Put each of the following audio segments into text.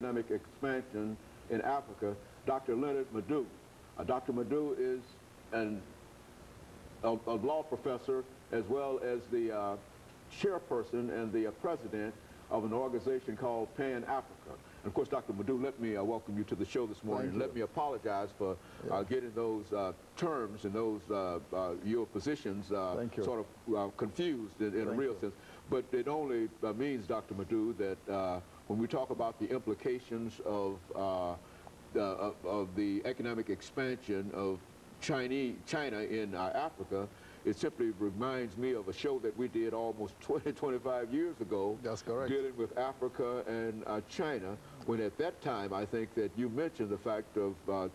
economic expansion in Africa, Dr. LMadu2. Dr. LMadu2 is a law professor as well as the chairperson and the president of an organization called Pan-Africa. And of course, Dr. LMadu2, let me welcome you to the show this morning. Let me apologize for getting those terms and those your positions sort of confused in a real sense. But it only means, Dr. LMadu2, that when we talk about the implications of the economic expansion of China in Africa, it simply reminds me of a show that we did almost 25 years ago. That's correct. Dealing with Africa and China, when at that time I think that you mentioned the fact of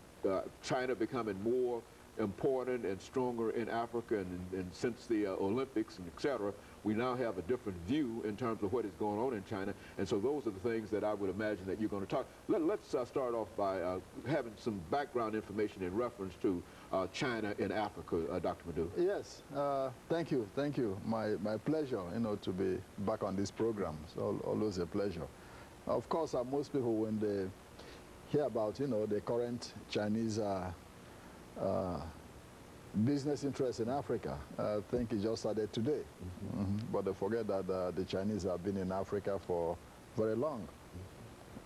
China becoming more important and stronger in Africa, and since the Olympics and etc., we now have a different view in terms of what is going on in China, and so those are the things that I would imagine that you're going to talk. Let's start off by having some background information in reference to China in Africa, Dr. LMadu2. Yes, thank you. My pleasure, to be back on this program. It's always a pleasure. Of course, most people, when they hear about, the current Chinese business interests in Africa, I think it just started today. But they forget that the Chinese have been in Africa for very long.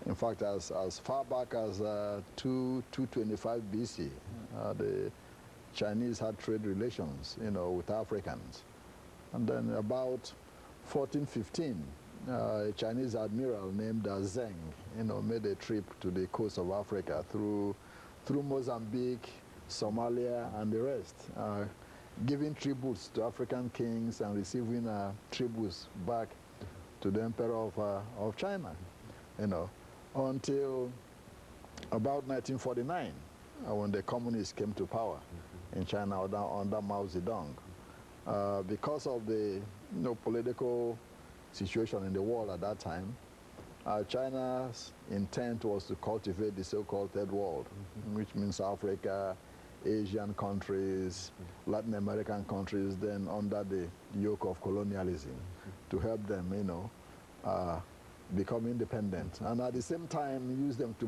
In fact, as far back as 225 BC, the Chinese had trade relations, with Africans. And then about 1415, a Chinese admiral named Zheng, made a trip to the coast of Africa through Mozambique, Somalia, and the rest, giving tributes to African kings and receiving tributes back to the emperor of China, until about 1949, when the communists came to power in China under Mao Zedong. Because of the political situation in the world at that time, China's intent was to cultivate the so-called Third World, which means Africa, Asian countries, Latin American countries, then under the yoke of colonialism, to help them, become independent, and at the same time use them to